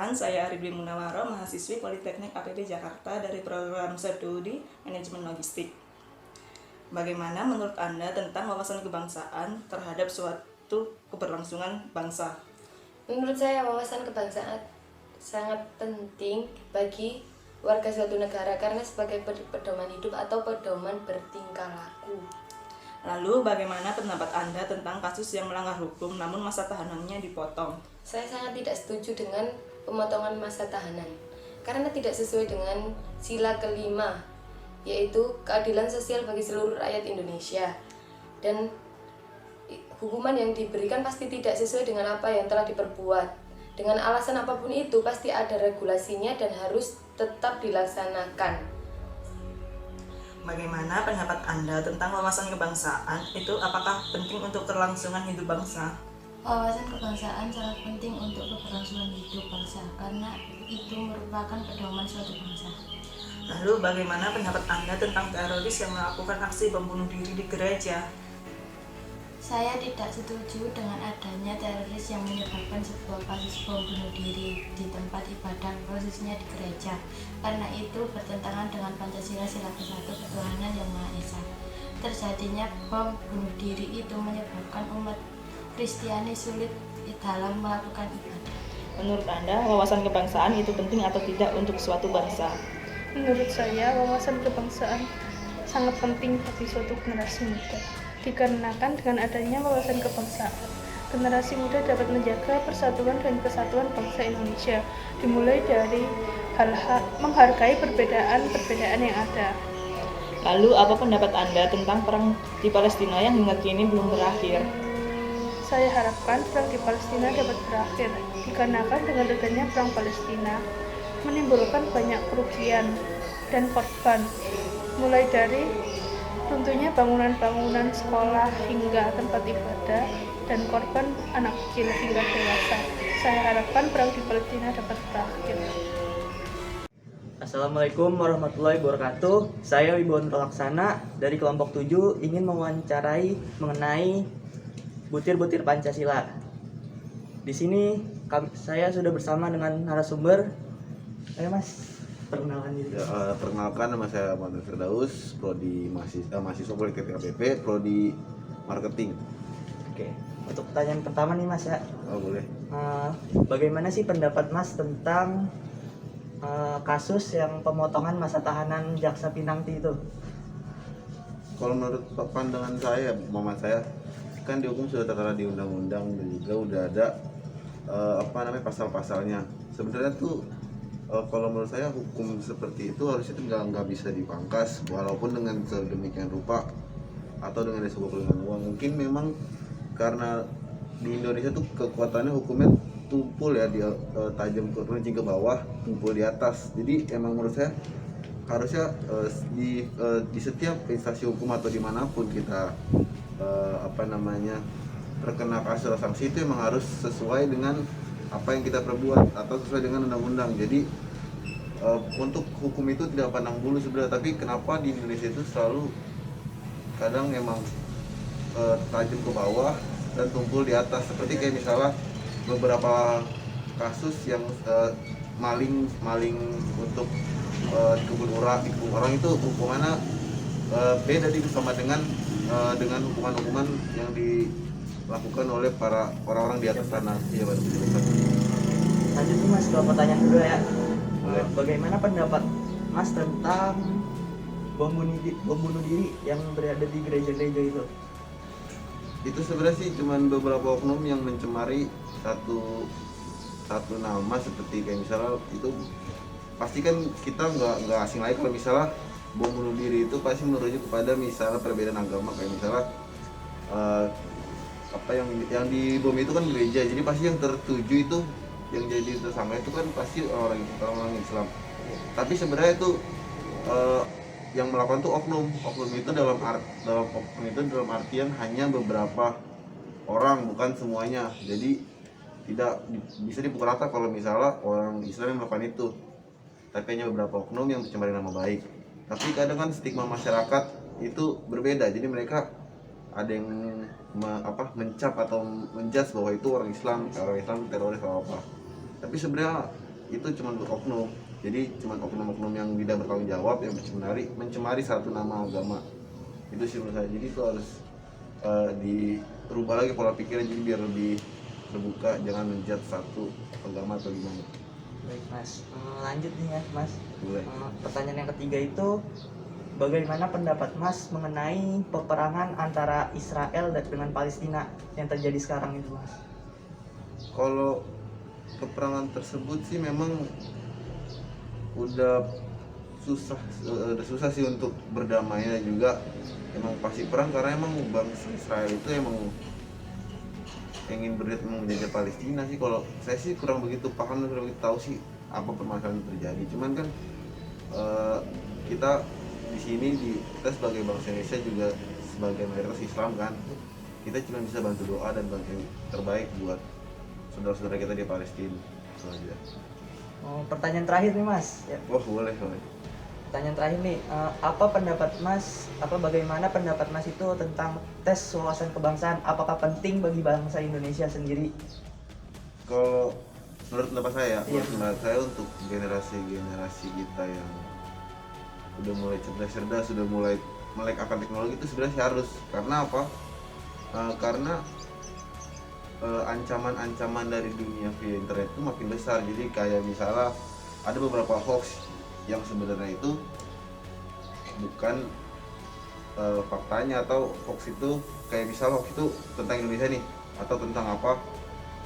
Perkenalkan, saya Arifli Munawaro, mahasiswi Politeknik APB Jakarta dari program Studi Manajemen Logistik. Bagaimana menurut Anda tentang wawasan kebangsaan terhadap suatu keberlangsungan bangsa? Menurut saya wawasan kebangsaan sangat penting bagi warga suatu negara karena sebagai pedoman hidup atau pedoman bertingkah laku. Lalu bagaimana pendapat Anda tentang kasus yang melanggar hukum namun masa tahanannya dipotong? Saya sangat tidak setuju dengan pemotongan masa tahanan karena tidak sesuai dengan sila kelima, yaitu keadilan sosial bagi seluruh rakyat Indonesia. Dan hukuman yang diberikan pasti tidak sesuai dengan apa yang telah diperbuat. Dengan alasan apapun itu pasti ada regulasinya dan harus tetap dilaksanakan. Bagaimana pendapat Anda tentang wawasan kebangsaan? Itu apakah penting untuk kelangsungan hidup bangsa? Wawasan kebangsaan sangat penting untuk keberlangsungan hidup bangsa karena itu merupakan pedoman suatu bangsa. Lalu bagaimana pendapat Anda tentang teroris yang melakukan aksi bom bunuh diri di gereja? Saya tidak setuju dengan adanya teroris yang menyebabkan sebuah kasus bom bunuh diri di tempat ibadah, khususnya di gereja, karena itu bertentangan dengan Pancasila Sila ke-1 Ketuhanan Yang Maha Esa. Terjadinya bom bunuh diri itu menyebabkan umat Kristiani sulit dalam melakukan ibadah. Menurut Anda, wawasan kebangsaan itu penting atau tidak untuk suatu bangsa? Menurut saya, wawasan kebangsaan sangat penting bagi suatu generasi muda. Dikarenakan dengan adanya wawasan kebangsaan, generasi muda dapat menjaga persatuan dan kesatuan bangsa Indonesia, dimulai dari hal-hal menghargai perbedaan-perbedaan yang ada. Lalu, apa pendapat Anda tentang perang di Palestina yang hingga kini belum berakhir? Saya harapkan perang di Palestina dapat berakhir, dikarenakan dengan adanya perang Palestina menimbulkan banyak kerugian dan korban, mulai dari tentunya bangunan-bangunan sekolah hingga tempat ibadah dan korban anak kecil hingga dewasa. Saya harapkan perang di Palestina dapat berakhir. Assalamualaikum warahmatullahi wabarakatuh. Saya Wibowo Laksana dari kelompok 7 ingin mewawancarai mengenai butir-butir Pancasila. Di sini saya sudah bersama dengan narasumber. Ayo Mas, perkenalkan diri. Perkenalkan, nama saya Muhammad Firdaus, prodi mahasiswa Politeknik APB, prodi marketing. Oke, untuk pertanyaan pertama nih Mas ya. Oh, boleh. Bagaimana sih pendapat Mas tentang kasus yang pemotongan masa tahanan Jaksa Pinangki itu? Kalau menurut pandangan saya, Muhammad saya, kan dihukum sudah tertera di undang-undang dan juga udah ada pasal-pasalnya. Sebenarnya tuh kalau menurut saya hukum seperti itu harusnya nggak bisa dipangkas walaupun dengan sedemikian rupa atau dengan sebuah perlindungan uang. Mungkin memang karena di Indonesia tuh kekuatannya hukumnya tumpul ya, di tajam ke runcing ke bawah, tumpul di atas. Jadi emang menurut saya harusnya di setiap instansi hukum atau dimanapun kita terkena kasus atau sanksi itu emang harus sesuai dengan apa yang kita perbuat atau sesuai dengan undang-undang. Jadi untuk hukum itu tidak pandang bulu sebenarnya, tapi kenapa di Indonesia itu selalu kadang emang tajam ke bawah dan tumpul di atas, seperti kayak misalnya beberapa kasus yang maling untuk dikubur orang itu hukumannya beda sama dengan hukuman yang dilakukan oleh para orang-orang di atas sana. Iya, betul. Lanjut nih Mas ke pertanyaan kedua ya. Bagaimana pendapat Mas tentang bom bunuh diri yang berada di gereja-gereja itu? Itu sebenarnya sih cuman beberapa oknum yang mencemari satu nama, seperti kayak misalnya itu pasti kan kita nggak asing lagi kalau misalnya bom bunuh diri itu pasti merujuk kepada misalnya perbedaan agama, kayak misalnya yang di bom itu kan gereja, jadi pasti yang tertuju itu yang jadi tersangka itu kan pasti orang Islam. Tapi sebenarnya itu yang melakukan tuh oknum itu dalam artian hanya beberapa orang, bukan semuanya. Jadi tidak bisa dipukul rata kalau misalnya orang Islam yang melakukan itu, tapi hanya beberapa oknum yang mencemari nama baik. Tapi kadang kan stigma masyarakat itu berbeda, jadi mereka ada yang mencap atau menjudge bahwa itu orang Islam teroris atau apa. Tapi sebenarnya itu cuma oknum. Jadi cuma oknum-oknum yang tidak bertanggung jawab yang mencemari satu nama agama. Itu sih menurut saya. Jadi itu harus dirubah lagi pola pikirnya, jadi biar lebih terbuka, jangan menjudge satu agama atau gimana. Baik Mas, lanjut nih ya Mas. Boleh. Pertanyaan yang ketiga itu, bagaimana pendapat Mas mengenai peperangan antara Israel dengan Palestina yang terjadi sekarang itu Mas? Kalau peperangan tersebut sih memang udah susah sih untuk berdamainya juga. Emang pasti perang karena emang bangsa Israel itu emang ingin menjajah Palestina sih. Kalau saya sih kurang begitu paham dan kurang begitu tahu sih apa permasalahan yang terjadi. Cuman kan kita di sini kita sebagai bangsa Indonesia juga sebagai mayoritas Islam kan, kita cuma bisa bantu doa dan bantu yang terbaik buat saudara-saudara kita di Palestina. Itu aja. Pertanyaan terakhir nih Mas. Ya. Wah, boleh. Pertanyaan terakhir nih, bagaimana pendapat Mas itu tentang tes wawasan kebangsaan? Apakah penting bagi bangsa Indonesia sendiri? Kalau menurut pendapat saya, Iya. menurut saya untuk generasi kita yang udah mulai cerdas, sudah mulai melek akan teknologi itu sebenarnya harus. Karena apa? Karena ancaman-ancaman dari dunia via internet itu makin besar. Jadi kayak misalnya ada beberapa hoax yang sebenarnya itu bukan faktanya, atau hoax itu kayak misalnya hoax itu tentang Indonesia nih atau tentang apa.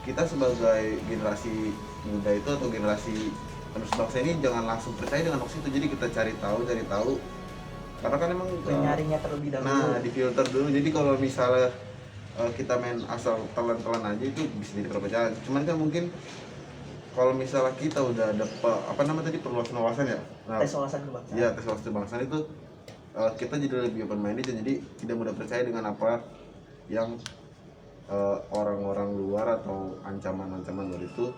Kita sebagai generasi muda itu atau generasi penerus bangsa ini jangan langsung percaya dengan hoax itu. Jadi kita cari tahu karena kan emang Menyaringnya terlebih dahulu. nah difilter dulu. Jadi kalau misalnya kita main asal telan-telan aja itu bisa jadi perpecahan. Cuman kan mungkin kalau misalnya kita udah ada perluasan wawasan ya. Nah, Tes wawasan kebangsaan. ya tes wawasan kebangsaan itu kita jadi lebih open minded dan jadi tidak mudah percaya dengan apa yang orang-orang luar atau ancaman-ancaman luar itu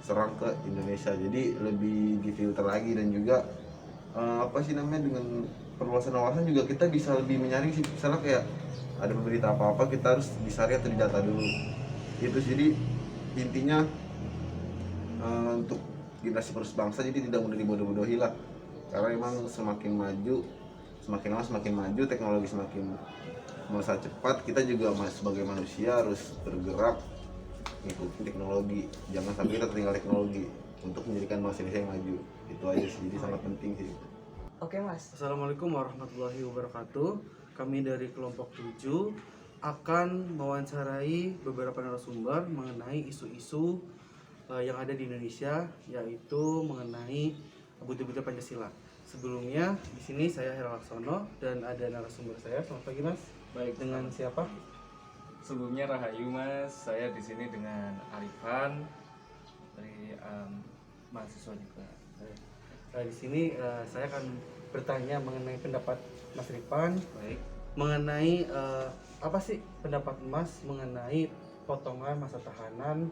serang ke Indonesia. Jadi lebih difilter lagi dan juga dengan perluasan wawasan juga kita bisa lebih menyaring sih. Misalnya kayak ada berita apa-apa kita harus disaring atau didata dulu. Itu jadi intinya untuk generasi penerus bangsa jadi tidak mudah dibodoh-bodohi lah. Karena emang semakin lama semakin maju, teknologi semakin melesat cepat, kita juga sebagai manusia harus bergerak mengikuti teknologi. Jangan sampai kita tertinggal teknologi untuk menjadikan bangsa Indonesia yang maju. Itu aja sih, jadi sangat penting sih. Oke Mas. Assalamualaikum warahmatullahi wabarakatuh. Kami dari kelompok 7 akan mewawancarai beberapa narasumber mengenai isu-isu yang ada di Indonesia, yaitu mengenai butir-butir Pancasila. Sebelumnya di sini saya Hera Laksono dan ada narasumber saya. Selamat pagi Mas. Baik, Dengan siapa? sebelumnya Rahayu Mas, saya di sini dengan Arifan dari mahasiswa juga. Di sini saya akan bertanya mengenai pendapat Mas Rifan Baik, mengenai apa sih pendapat Mas mengenai potongan masa tahanan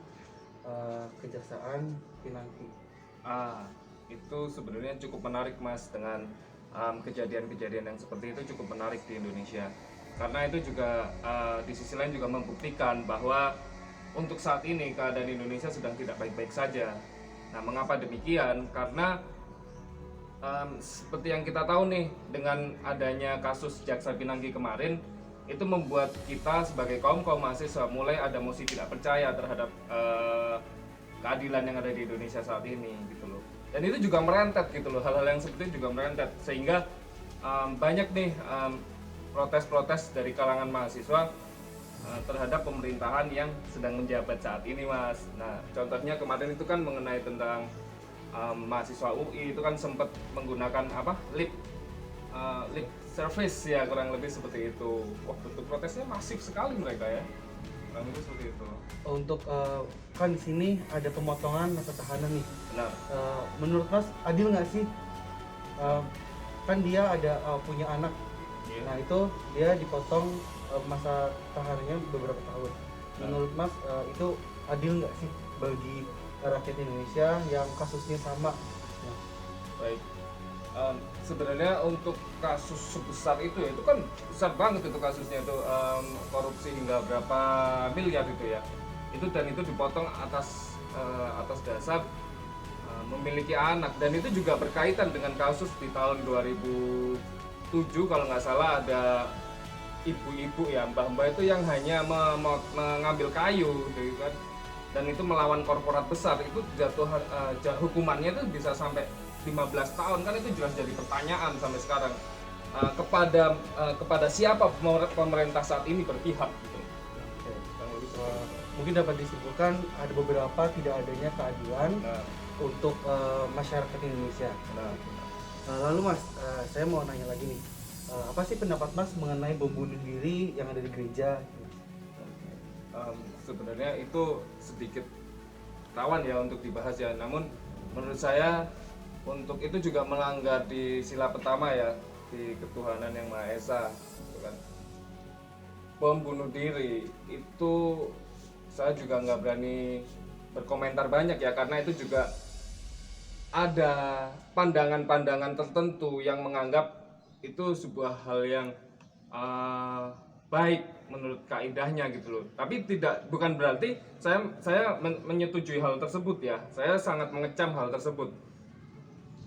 Kejaksaan Pinangki. itu sebenarnya cukup menarik Mas, dengan kejadian-kejadian yang seperti itu cukup menarik di Indonesia. Karena itu juga di sisi lain juga membuktikan bahwa untuk saat ini keadaan Indonesia sedang tidak baik-baik saja. Nah, mengapa demikian? Karena seperti yang kita tahu nih, dengan adanya kasus Jaksa Pinangki kemarin, itu membuat kita sebagai kaum mahasiswa mulai ada mosi tidak percaya terhadap keadilan yang ada di Indonesia saat ini gitu loh. Dan itu juga merentet gitu loh, hal-hal yang seperti itu juga merentet, sehingga banyak nih protes-protes dari kalangan mahasiswa terhadap pemerintahan yang sedang menjabat saat ini Mas. Nah, contohnya kemarin itu kan mengenai tentang mahasiswa UI itu kan sempat menggunakan lip service ya, kurang lebih seperti itu. Wah, bentuk protesnya masif sekali mereka ya, kurang lebih seperti itu. Untuk kan di sini ada pemotongan masa tahanan nih. Benar. Menurut Mas adil nggak sih? Kan dia ada punya anak. Iya. Nah itu dia dipotong masa tahanannya beberapa tahun. Menurut Mas itu adil nggak sih bagi rakyat Indonesia yang kasusnya sama? Nah, Baik. Sebenarnya untuk kasus sebesar itu ya, itu kan besar banget itu kasusnya itu, korupsi hingga berapa miliar itu ya. Itu dan itu dipotong atas dasar memiliki anak, dan itu juga berkaitan dengan kasus di tahun 2007 kalau nggak salah, ada ibu-ibu ya, mbah-mbah itu yang hanya mengambil kayu gitu kan, dan itu melawan korporat besar, itu hukumannya itu bisa sampai 15 tahun kan. Itu jelas jadi pertanyaan sampai sekarang, kepada siapa pemerintah saat ini berpihak gitu. Mungkin dapat disimpulkan ada beberapa tidak adanya keadilan untuk masyarakat Indonesia. Lalu Mas, saya mau nanya lagi nih, apa sih pendapat Mas mengenai bom bunuh diri yang ada di gereja? Sebenarnya itu sedikit rawan ya untuk dibahas ya, namun menurut saya untuk itu juga melanggar di sila pertama ya, di ketuhanan yang Maha Esa gitu kan. Bom bunuh diri itu saya juga nggak berani berkomentar banyak ya, karena itu juga ada pandangan-pandangan tertentu yang menganggap itu sebuah hal yang baik menurut kaidahnya gitu loh. Tapi bukan berarti saya menyetujui hal tersebut ya. Saya sangat mengecam hal tersebut.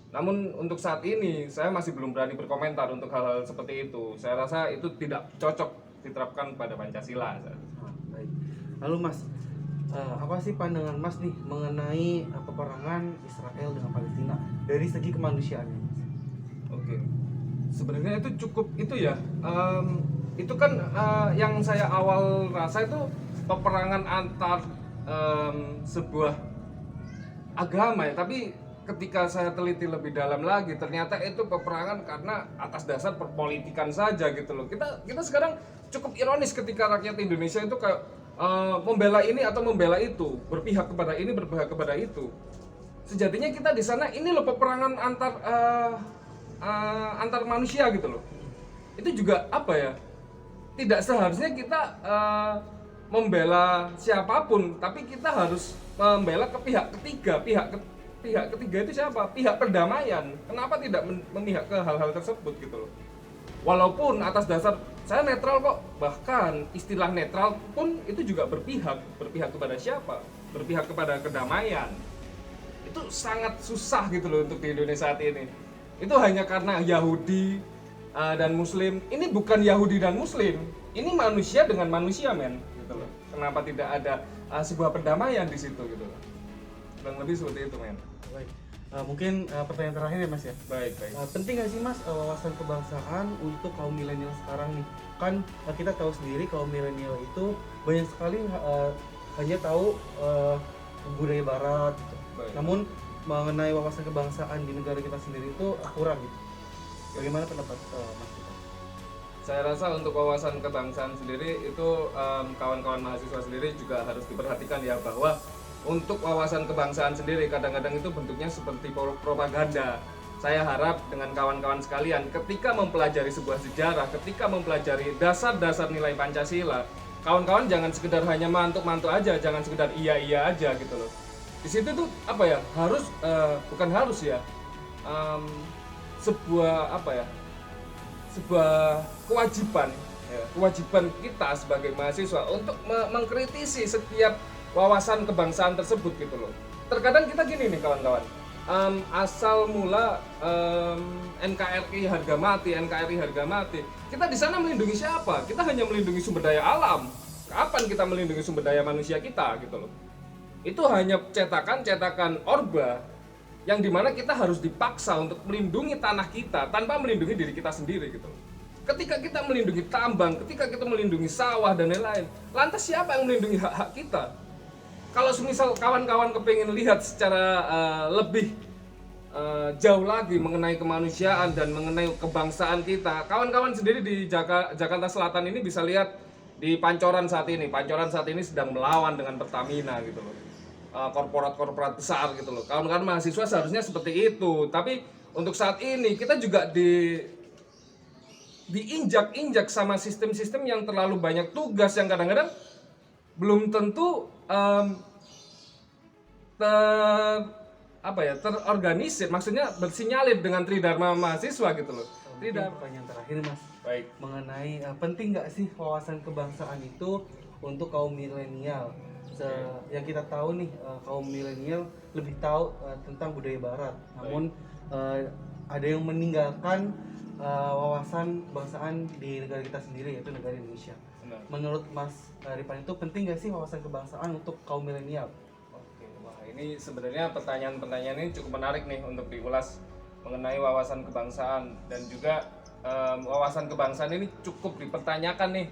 Namun untuk saat ini saya masih belum berani berkomentar untuk hal-hal seperti itu. Saya rasa itu tidak cocok diterapkan pada Pancasila. Baik. Lalu Mas, apa sih pandangan Mas nih mengenai peperangan Israel dengan Palestina dari segi kemanusiaannya? Oke. Sebenarnya itu cukup itu ya. Itu kan yang saya awal rasa itu peperangan antar sebuah agama ya, tapi ketika saya teliti lebih dalam lagi ternyata itu peperangan karena atas dasar perpolitikan saja gitu loh. Kita sekarang cukup ironis ketika rakyat Indonesia itu kayak membela ini atau membela itu, berpihak kepada ini, berpihak kepada itu. Sejatinya kita di sana ini loh peperangan antar manusia gitu loh. Itu juga apa ya? Tidak seharusnya kita membela siapapun, tapi kita harus membela ke pihak ketiga. Pihak ketiga itu siapa? Pihak perdamaian. Kenapa tidak memihak ke hal-hal tersebut gitu loh? Walaupun atas dasar saya netral kok, bahkan istilah netral pun itu juga berpihak kepada siapa? Berpihak kepada kedamaian. Itu sangat susah gitu loh untuk di Indonesia saat ini. Itu hanya karena Yahudi dan Muslim. Ini bukan Yahudi dan Muslim, ini manusia dengan manusia men gitu loh. Kenapa tidak ada sebuah perdamaian di situ gitu loh? Kurang lebih seperti itu men. Baik. Mungkin pertanyaan terakhir ya Mas ya. Baik. Penting nggak sih Mas wawasan kebangsaan untuk kaum milenial sekarang nih? Kan kita tahu sendiri kaum milenial itu banyak sekali hanya tahu budaya Barat gitu. Namun mengenai wawasan kebangsaan di negara kita sendiri itu kurang gitu. Bagaimana pendapat Mas kita? Saya rasa untuk wawasan kebangsaan sendiri itu kawan-kawan mahasiswa sendiri juga harus diperhatikan ya, bahwa untuk wawasan kebangsaan sendiri kadang-kadang itu bentuknya seperti propaganda. Saya harap dengan kawan-kawan sekalian ketika mempelajari sebuah sejarah, ketika mempelajari dasar-dasar nilai Pancasila, kawan-kawan jangan sekedar hanya mantuk-mantuk aja, jangan sekedar iya-iya aja gitu loh. Di situ tuh apa ya? Harus bukan harus ya. Sebuah kewajiban kita sebagai mahasiswa untuk mengkritisi setiap wawasan kebangsaan tersebut gitu loh. Terkadang kita gini nih kawan-kawan, asal mula NKRI harga mati. Kita di sana melindungi siapa? Kita hanya melindungi sumber daya alam. Kapan kita melindungi sumber daya manusia kita gitu loh? Itu hanya cetakan Orba yang dimana kita harus dipaksa untuk melindungi tanah kita tanpa melindungi diri kita sendiri gitu loh. Ketika kita melindungi tambang, ketika kita melindungi sawah dan lain-lain, lantas siapa yang melindungi hak-hak kita? Kalau semisal kawan-kawan kepingin lihat secara lebih jauh lagi mengenai kemanusiaan dan mengenai kebangsaan kita, kawan-kawan sendiri di Jakarta Selatan ini bisa lihat di Pancoran saat ini. Pancoran saat ini sedang melawan dengan Pertamina gitu loh, korporat besar gitu loh. Kawan-kawan mahasiswa seharusnya seperti itu, tapi untuk saat ini kita juga diinjak-injak sama sistem-sistem yang terlalu banyak tugas yang kadang-kadang belum tentu terorganisir, maksudnya bersinyalir dengan tridharma mahasiswa gitu loh. Pertanyaan terakhir Mas. Baik. Mengenai penting nggak sih wawasan kebangsaan itu untuk kaum milenial yang kita tahu nih, kaum milenial lebih tahu tentang budaya Barat. Namun ada yang meninggalkan wawasan kebangsaan di negara kita sendiri, yaitu negara Indonesia. Benar. Menurut Mas Rifan itu penting gak sih wawasan kebangsaan untuk kaum milenial? Oke, wah ini sebenarnya pertanyaan-pertanyaan ini cukup menarik nih untuk diulas mengenai wawasan kebangsaan, dan juga wawasan kebangsaan ini cukup dipertanyakan nih.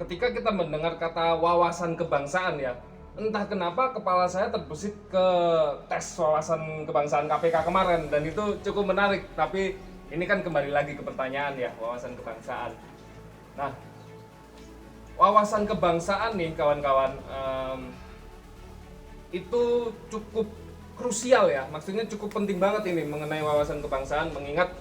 Ketika kita mendengar kata wawasan kebangsaan ya, entah kenapa kepala saya terbesit ke tes wawasan kebangsaan KPK kemarin, dan itu cukup menarik. Tapi ini kan kembali lagi ke pertanyaan ya, wawasan kebangsaan. Nah, wawasan kebangsaan nih kawan-kawan, itu cukup krusial ya, maksudnya cukup penting banget ini mengenai wawasan kebangsaan, mengingat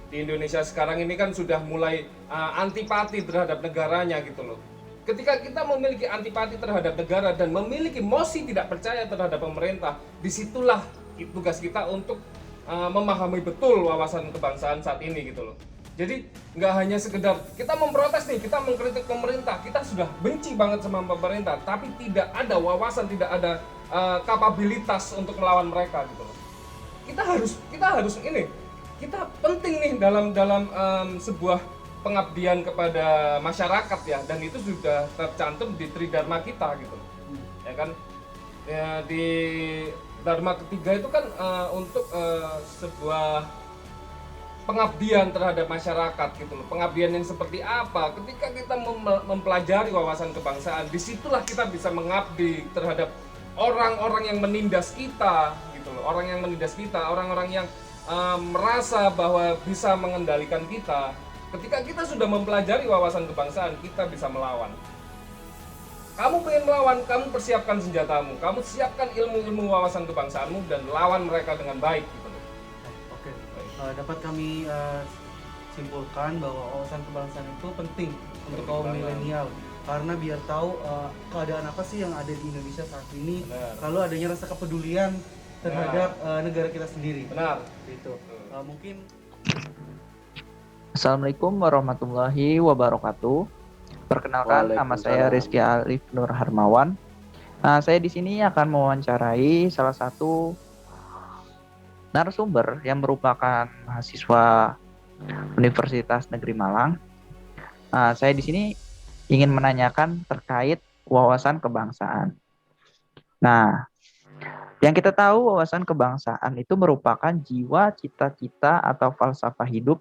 di Indonesia sekarang ini kan sudah mulai antipati terhadap negaranya gitu loh. Ketika kita memiliki antipati terhadap negara dan memiliki mosi tidak percaya terhadap pemerintah, disitulah tugas kita untuk memahami betul wawasan kebangsaan saat ini gitu loh. Jadi nggak hanya sekedar kita memprotes nih, kita mengkritik pemerintah, kita sudah benci banget sama pemerintah, tapi tidak ada wawasan, tidak ada kapabilitas untuk melawan mereka gitu loh. Kita harus ini, kita penting nih dalam sebuah pengabdian kepada masyarakat ya, dan itu sudah tercantum di Tridharma kita gitu, ya kan. Ya, di Dharma ketiga itu kan untuk sebuah pengabdian terhadap masyarakat gitu loh. Pengabdian yang seperti apa? Ketika kita mempelajari wawasan kebangsaan, disitulah kita bisa mengabdi terhadap orang-orang yang menindas kita gitu loh. Orang yang menindas kita, orang-orang yang merasa bahwa bisa mengendalikan kita. Ketika kita sudah mempelajari wawasan kebangsaan, kita bisa melawan. Kamu pengen melawan, kamu persiapkan senjatamu, kamu siapkan ilmu-ilmu wawasan kebangsaanmu dan lawan mereka dengan baik gitu. Oke, dapat kami simpulkan bahwa wawasan kebangsaan itu penting untuk kaum milenial, karena biar tahu keadaan apa sih yang ada di Indonesia saat ini. Benar. Lalu adanya rasa kepedulian terhadap negara kita sendiri. Benar. Itu mungkin. Assalamualaikum warahmatullahi wabarakatuh. Perkenalkan, nama saya Rizky Alif Nur Harmawan. Saya di sini akan mewawancarai salah satu narasumber yang merupakan mahasiswa Universitas Negeri Malang. Saya di sini ingin menanyakan terkait wawasan kebangsaan. Nah, yang kita tahu wawasan kebangsaan itu merupakan jiwa, cita-cita atau falsafah hidup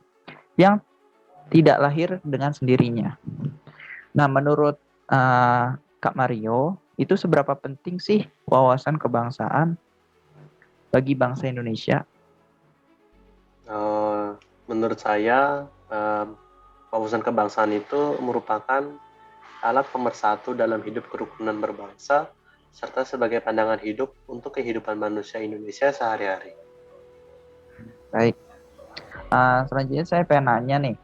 yang tidak lahir dengan sendirinya. Nah, menurut Kak Mario, itu seberapa penting sih wawasan kebangsaan bagi bangsa Indonesia? Menurut saya, wawasan kebangsaan itu merupakan alat pemersatu dalam hidup kerukunan berbangsa, serta sebagai pandangan hidup untuk kehidupan manusia Indonesia sehari-hari. Baik. Selanjutnya saya pengen nanya nih,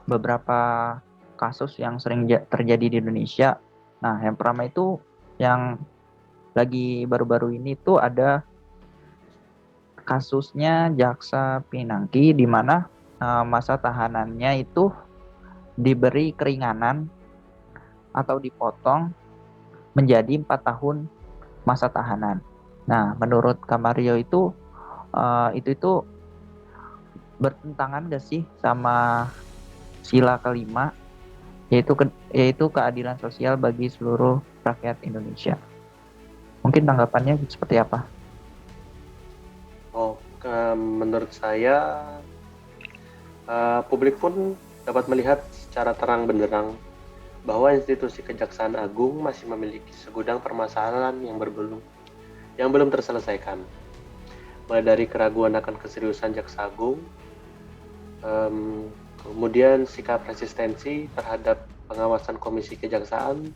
beberapa kasus yang sering terjadi di Indonesia. Nah, yang pertama itu yang lagi baru-baru ini tuh ada kasusnya Jaksa Pinangki, di mana masa tahanannya itu diberi keringanan atau dipotong menjadi 4 tahun masa tahanan. Nah, menurut Kak Mario itu bertentangan gak sih sama sila kelima, yaitu keadilan sosial bagi seluruh rakyat Indonesia? Mungkin tanggapannya seperti apa? Menurut saya, publik pun dapat melihat secara terang benderang bahwa institusi Kejaksaan Agung masih memiliki segudang permasalahan yang belum terselesaikan. Mulai dari keraguan akan keseriusan Jaksa Agung, kemudian sikap resistensi terhadap pengawasan Komisi Kejaksaan,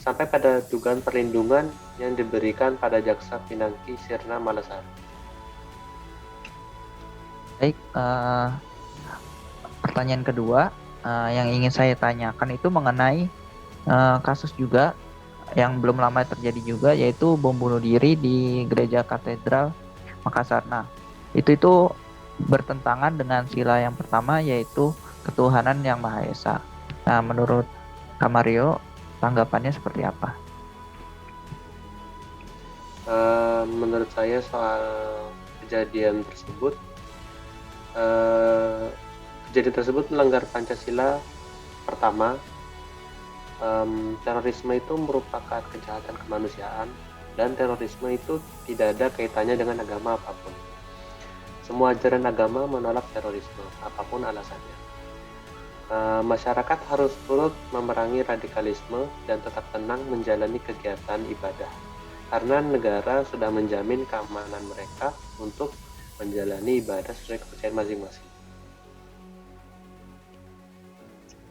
sampai pada dugaan perlindungan yang diberikan pada Jaksa Pinangki Sirna Malasari. Baik, pertanyaan kedua yang ingin saya tanyakan itu mengenai kasus juga yang belum lama terjadi juga, yaitu bom bunuh diri di Gereja Katedral Makassar. Nah, itu bertentangan dengan sila yang pertama, yaitu ketuhanan yang Maha Esa. Nah, menurut Kak Mario, tanggapannya seperti apa? Menurut saya soal kejadian tersebut, eh, kejadian tersebut melanggar Pancasila. Pertama, terorisme itu merupakan kejahatan kemanusiaan dan terorisme itu tidak ada kaitannya dengan agama apapun. Semua ajaran agama menolak terorisme, apapun alasannya. Masyarakat harus turut memerangi radikalisme dan tetap tenang menjalani kegiatan ibadah, karena negara sudah menjamin keamanan mereka untuk menjalani ibadah sesuai kepercayaan masing-masing.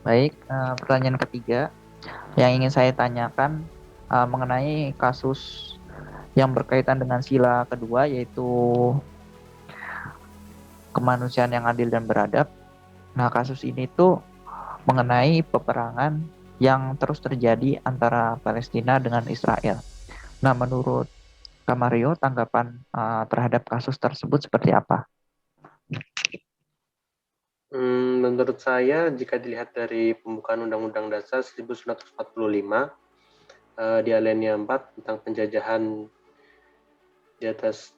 Baik, pertanyaan ketiga yang ingin saya tanyakan mengenai kasus yang berkaitan dengan sila kedua, yaitu kemanusiaan yang adil dan beradab. Nah, kasus ini tuh mengenai peperangan yang terus terjadi antara Palestina dengan Israel. Nah, menurut Kak Mario, tanggapan terhadap kasus tersebut seperti apa? Menurut saya, jika dilihat dari pembukaan Undang-Undang Dasar 1945 di alinea 4 tentang penjajahan, di atas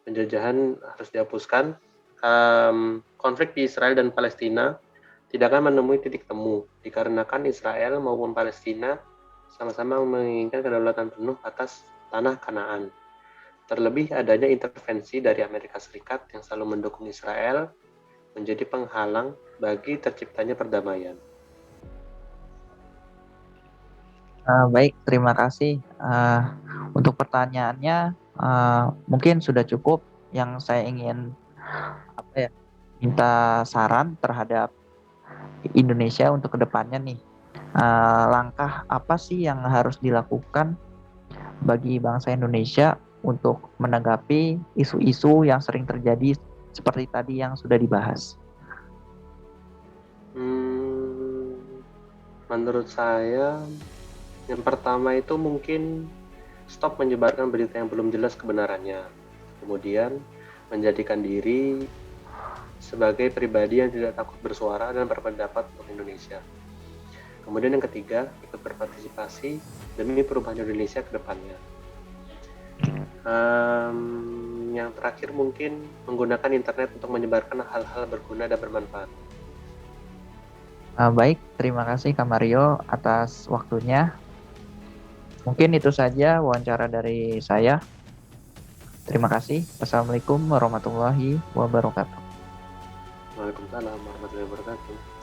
penjajahan harus dihapuskan. Konflik di Israel dan Palestina tidak akan menemui titik temu dikarenakan Israel maupun Palestina sama-sama menginginkan kedaulatan penuh atas tanah Kanaan. Terlebih adanya intervensi dari Amerika Serikat yang selalu mendukung Israel menjadi penghalang bagi terciptanya perdamaian. Baik, terima kasih. Untuk pertanyaannya mungkin sudah cukup. Yang saya ingin minta saran terhadap Indonesia untuk kedepannya nih. Langkah apa sih yang harus dilakukan bagi bangsa Indonesia untuk menanggapi isu-isu yang sering terjadi seperti tadi yang sudah dibahas? Menurut saya, yang pertama itu mungkin stop menyebarkan berita yang belum jelas kebenarannya. Kemudian menjadikan diri sebagai pribadi yang tidak takut bersuara dan berpendapat untuk Indonesia. Kemudian yang ketiga, ikut berpartisipasi demi perubahan Indonesia ke depannya. Yang terakhir mungkin menggunakan internet untuk menyebarkan hal-hal berguna dan bermanfaat. Baik, terima kasih Kak Mario atas waktunya. Mungkin itu saja wawancara dari saya. Terima kasih. Wassalamualaikum warahmatullahi wabarakatuh. Waalaikumsalam warahmatullahi wabarakatuh.